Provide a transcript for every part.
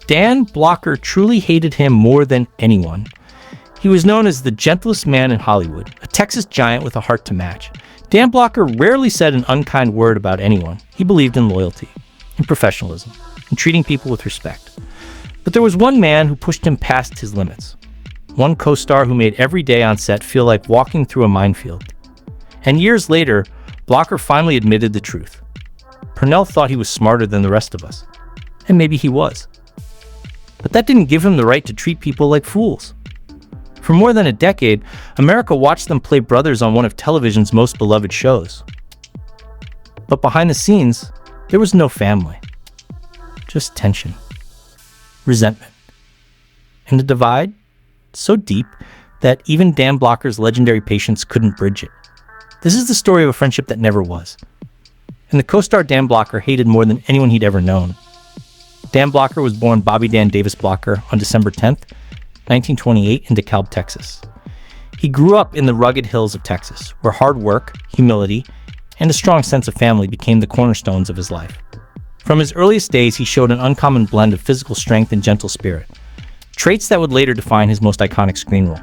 Dan Blocker truly hated him more than anyone. He was known as the gentlest man in Hollywood, a Texas giant with a heart to match. Dan Blocker rarely said an unkind word about anyone. He believed in loyalty, in professionalism, in treating people with respect. But there was one man who pushed him past his limits. One co-star who made every day on set feel like walking through a minefield. And years later, Blocker finally admitted the truth. Purnell thought he was smarter than the rest of us. And maybe he was. But that didn't give him the right to treat people like fools. For more than a decade, America watched them play brothers on one of television's most beloved shows. But behind the scenes, there was no family. Just tension, resentment, and a divide so deep that even Dan Blocker's legendary patience couldn't bridge it. This is the story of a friendship that never was. And the co-star Dan Blocker hated more than anyone he'd ever known. Dan Blocker was born Bobby Dan Davis Blocker on December 10th, 1928 in DeKalb, Texas. He grew up in the rugged hills of Texas, where hard work, humility, and a strong sense of family became the cornerstones of his life. From his earliest days, he showed an uncommon blend of physical strength and gentle spirit, traits that would later define his most iconic screen role.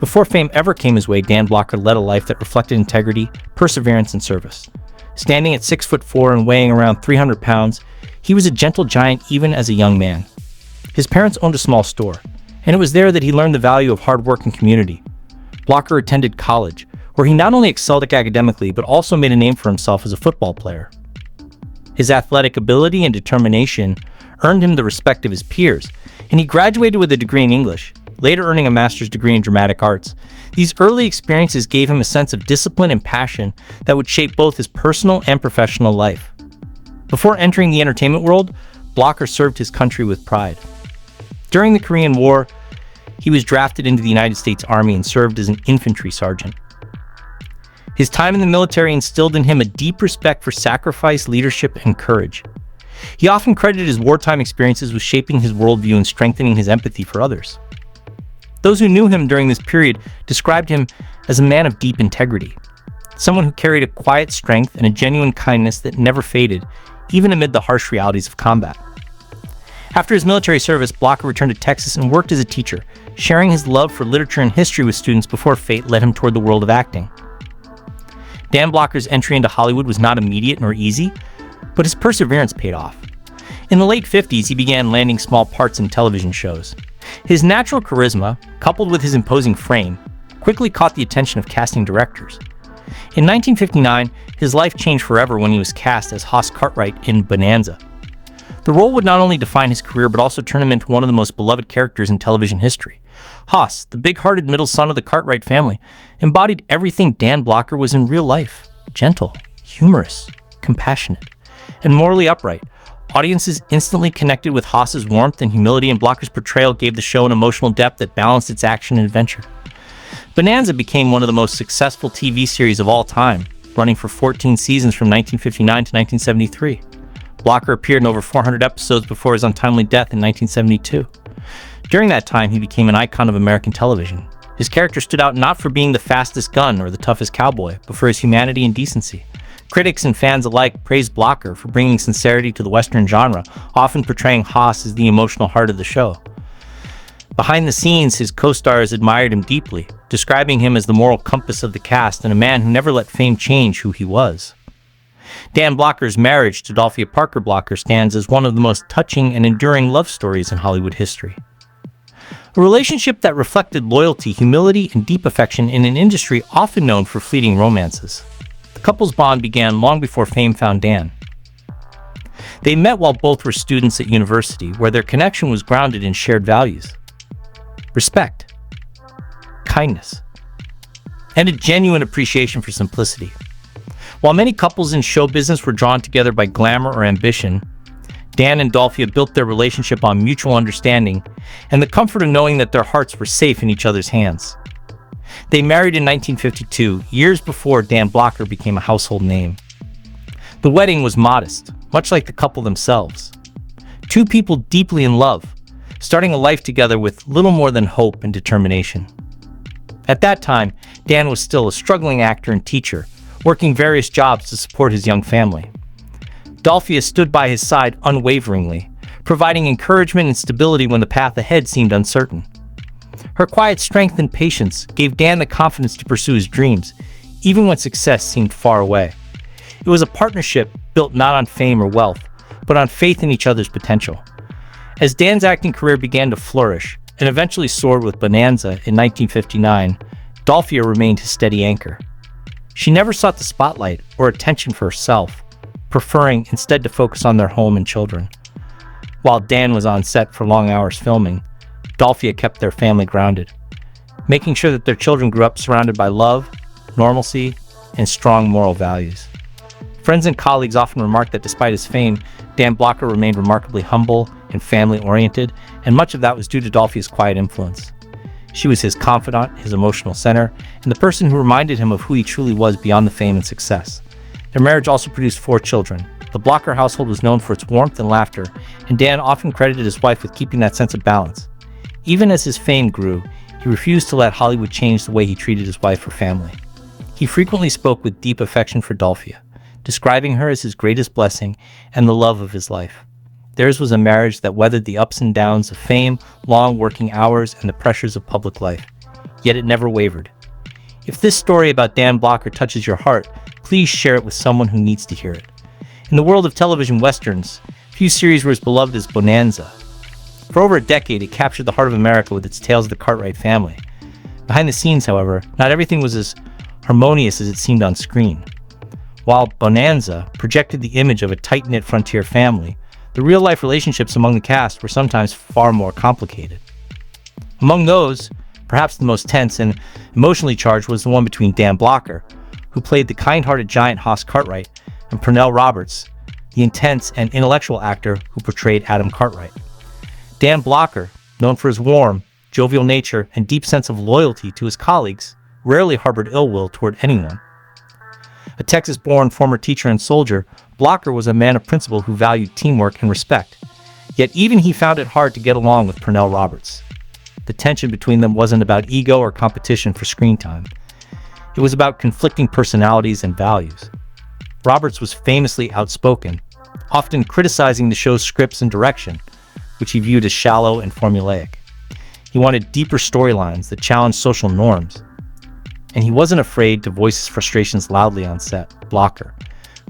Before fame ever came his way, Dan Blocker led a life that reflected integrity, perseverance, and service. Standing at 6'4" and weighing around 300 pounds, he was a gentle giant even as a young man. His parents owned a small store, and it was there that he learned the value of hard work and community. Blocker attended college, where he not only excelled academically, but also made a name for himself as a football player. His athletic ability and determination earned him the respect of his peers, and he graduated with a degree in English, later earning a master's degree in dramatic arts. These early experiences gave him a sense of discipline and passion that would shape both his personal and professional life. Before entering the entertainment world, Blocker served his country with pride. During the Korean War, he was drafted into the United States Army and served as an infantry sergeant. His time in the military instilled in him a deep respect for sacrifice, leadership, and courage. He often credited his wartime experiences with shaping his worldview and strengthening his empathy for others. Those who knew him during this period described him as a man of deep integrity, someone who carried a quiet strength and a genuine kindness that never faded, even amid the harsh realities of combat. After his military service, Blocker returned to Texas and worked as a teacher, sharing his love for literature and history with students before fate led him toward the world of acting. Dan Blocker's entry into Hollywood was not immediate nor easy, but his perseverance paid off. In the late 50s, he began landing small parts in television shows. His natural charisma, coupled with his imposing frame, quickly caught the attention of casting directors. In 1959, his life changed forever when he was cast as Hoss Cartwright in Bonanza. The role would not only define his career, but also turn him into one of the most beloved characters in television history. Hoss, the big-hearted middle son of the Cartwright family, embodied everything Dan Blocker was in real life: gentle, humorous, compassionate, and morally upright. Audiences instantly connected with Hoss's warmth and humility, and Blocker's portrayal gave the show an emotional depth that balanced its action and adventure. Bonanza became one of the most successful TV series of all time, running for 14 seasons from 1959 to 1973. Blocker appeared in over 400 episodes before his untimely death in 1972. During that time, he became an icon of American television. His character stood out not for being the fastest gun or the toughest cowboy, but for his humanity and decency. Critics and fans alike praised Blocker for bringing sincerity to the Western genre, often portraying Hoss as the emotional heart of the show. Behind the scenes, his co-stars admired him deeply, describing him as the moral compass of the cast and a man who never let fame change who he was. Dan Blocker's marriage to Dolphia Parker Blocker stands as one of the most touching and enduring love stories in Hollywood history. A relationship that reflected loyalty, humility, and deep affection in an industry often known for fleeting romances. The couple's bond began long before fame found Dan. They met while both were students at university, where their connection was grounded in shared values: respect, kindness, and a genuine appreciation for simplicity. While many couples in show business were drawn together by glamour or ambition, Dan and Dolphia built their relationship on mutual understanding and the comfort of knowing that their hearts were safe in each other's hands. They married in 1952, years before Dan Blocker became a household name. The wedding was modest, much like the couple themselves. Two people deeply in love, starting a life together with little more than hope and determination. At that time, Dan was still a struggling actor and teacher, working various jobs to support his young family. Dolphia stood by his side unwaveringly, providing encouragement and stability when the path ahead seemed uncertain. Her quiet strength and patience gave Dan the confidence to pursue his dreams, even when success seemed far away. It was a partnership built not on fame or wealth, but on faith in each other's potential. As Dan's acting career began to flourish, and eventually soared with Bonanza in 1959, Dolphia remained his steady anchor. She never sought the spotlight or attention for herself, preferring instead to focus on their home and children. While Dan was on set for long hours filming, Dolphia kept their family grounded, making sure that their children grew up surrounded by love, normalcy, and strong moral values. Friends and colleagues often remarked that despite his fame, Dan Blocker remained remarkably humble and family-oriented, and much of that was due to Dolphia's quiet influence. She was his confidant, his emotional center, and the person who reminded him of who he truly was beyond the fame and success. Their marriage also produced 4 children. The Blocker household was known for its warmth and laughter, and Dan often credited his wife with keeping that sense of balance. Even as his fame grew, he refused to let Hollywood change the way he treated his wife or family. He frequently spoke with deep affection for Dolphia, describing her as his greatest blessing and the love of his life. Theirs was a marriage that weathered the ups and downs of fame, long working hours, and the pressures of public life. Yet it never wavered. If this story about Dan Blocker touches your heart, please share it with someone who needs to hear it. In the world of television westerns, few series were as beloved as Bonanza. For over a decade, it captured the heart of America with its tales of the Cartwright family. Behind the scenes, however, not everything was as harmonious as it seemed on screen. While Bonanza projected the image of a tight-knit frontier family, the real-life relationships among the cast were sometimes far more complicated. Among those, perhaps the most tense and emotionally charged was the one between Dan Blocker, who played the kind-hearted giant Hoss Cartwright, and Pernell Roberts, the intense and intellectual actor who portrayed Adam Cartwright. Dan Blocker, known for his warm, jovial nature and deep sense of loyalty to his colleagues, rarely harbored ill will toward anyone. A Texas-born former teacher and soldier, Blocker was a man of principle who valued teamwork and respect. Yet even he found it hard to get along with Pernell Roberts. The tension between them wasn't about ego or competition for screen time. It was about conflicting personalities and values. Roberts was famously outspoken, often criticizing the show's scripts and direction, which he viewed as shallow and formulaic. He wanted deeper storylines that challenged social norms. And he wasn't afraid to voice his frustrations loudly on set. Blocker,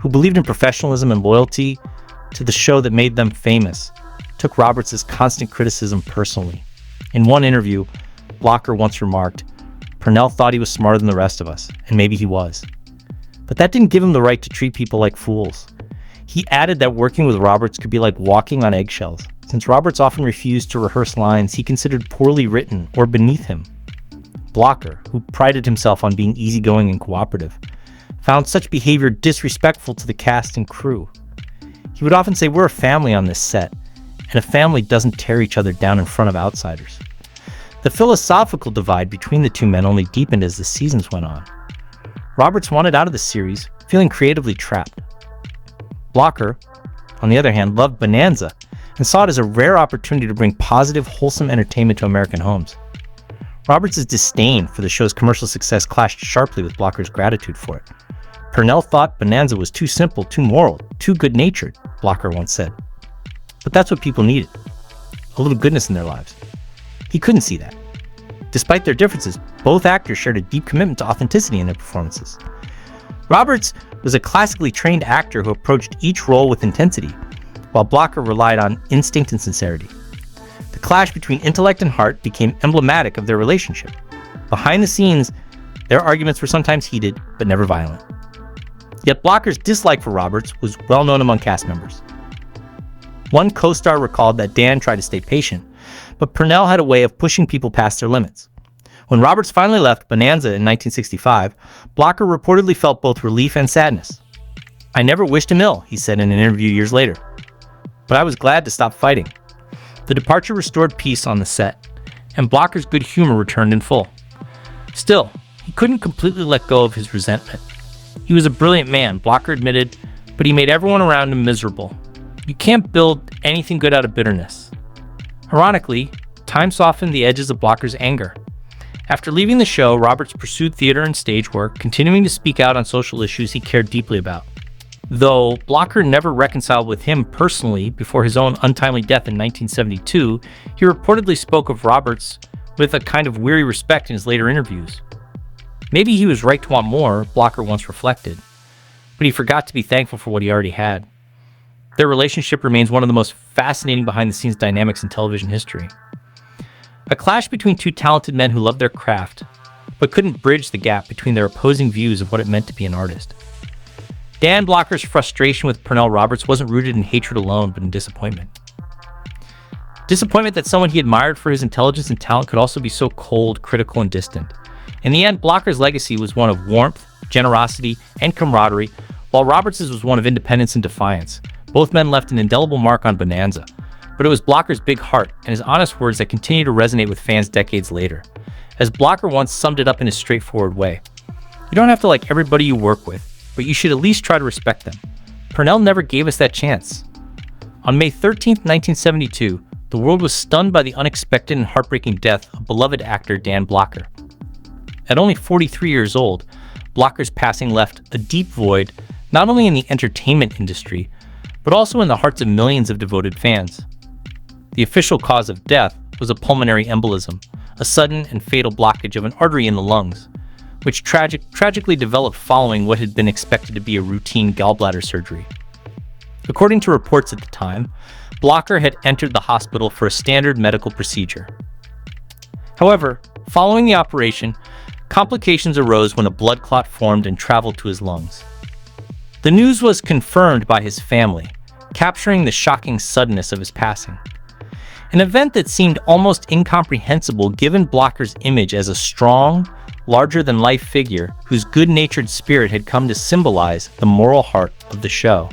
who believed in professionalism and loyalty to the show that made them famous, took Roberts' constant criticism personally. In one interview, Blocker once remarked, "Pernell thought he was smarter than the rest of us, and maybe he was. But that didn't give him the right to treat people like fools." He added that working with Roberts could be like walking on eggshells. Since Roberts often refused to rehearse lines he considered poorly written or beneath him, Blocker, who prided himself on being easygoing and cooperative, found such behavior disrespectful to the cast and crew. He would often say, "We're a family on this set, and a family doesn't tear each other down in front of outsiders." The philosophical divide between the two men only deepened as the seasons went on. Roberts wanted out of the series, feeling creatively trapped. Blocker, on the other hand, loved Bonanza and saw it as a rare opportunity to bring positive, wholesome entertainment to American homes. Roberts' disdain for the show's commercial success clashed sharply with Blocker's gratitude for it. Pernell thought Bonanza was too simple, too moral, too good-natured, Blocker once said. But that's what people needed, a little goodness in their lives. He couldn't see that. Despite their differences, both actors shared a deep commitment to authenticity in their performances. Roberts was a classically trained actor who approached each role with intensity, while Blocker relied on instinct and sincerity. The clash between intellect and heart became emblematic of their relationship. Behind the scenes, their arguments were sometimes heated, but never violent. Yet Blocker's dislike for Roberts was well known among cast members. One co-star recalled that Dan tried to stay patient, but Pernell had a way of pushing people past their limits. When Roberts finally left Bonanza in 1965, Blocker reportedly felt both relief and sadness. "I never wished him ill," he said in an interview years later, "but I was glad to stop fighting." The departure restored peace on the set, and Blocker's good humor returned in full. Still, he couldn't completely let go of his resentment. He was a brilliant man, Blocker admitted, but he made everyone around him miserable. You can't build anything good out of bitterness. Ironically, time softened the edges of Blocker's anger. After leaving the show, Roberts pursued theater and stage work, continuing to speak out on social issues he cared deeply about. Though Blocker never reconciled with him personally before his own untimely death in 1972, he reportedly spoke of Roberts with a kind of weary respect in his later interviews. Maybe he was right to want more, Blocker once reflected, but he forgot to be thankful for what he already had. Their relationship remains one of the most fascinating behind-the-scenes dynamics in television history. A clash between two talented men who loved their craft, but couldn't bridge the gap between their opposing views of what it meant to be an artist. Dan Blocker's frustration with Pernell Roberts wasn't rooted in hatred alone, but in disappointment. Disappointment that someone he admired for his intelligence and talent could also be so cold, critical, and distant. In the end, Blocker's legacy was one of warmth, generosity, and camaraderie, while Roberts's was one of independence and defiance. Both men left an indelible mark on Bonanza, but it was Blocker's big heart and his honest words that continue to resonate with fans decades later. As Blocker once summed it up in his straightforward way, "You don't have to like everybody you work with, but you should at least try to respect them. Pernell never gave us that chance." On May 13, 1972, the world was stunned by the unexpected and heartbreaking death of beloved actor Dan Blocker. At only 43 years old, Blocker's passing left a deep void not only in the entertainment industry, but also in the hearts of millions of devoted fans. The official cause of death was a pulmonary embolism, a sudden and fatal blockage of an artery in the lungs, which tragically developed following what had been expected to be a routine gallbladder surgery. According to reports at the time, Blocker had entered the hospital for a standard medical procedure. However, following the operation, complications arose when a blood clot formed and traveled to his lungs. The news was confirmed by his family, capturing the shocking suddenness of his passing. An event that seemed almost incomprehensible given Blocker's image as a strong, larger-than-life figure whose good-natured spirit had come to symbolize the moral heart of the show.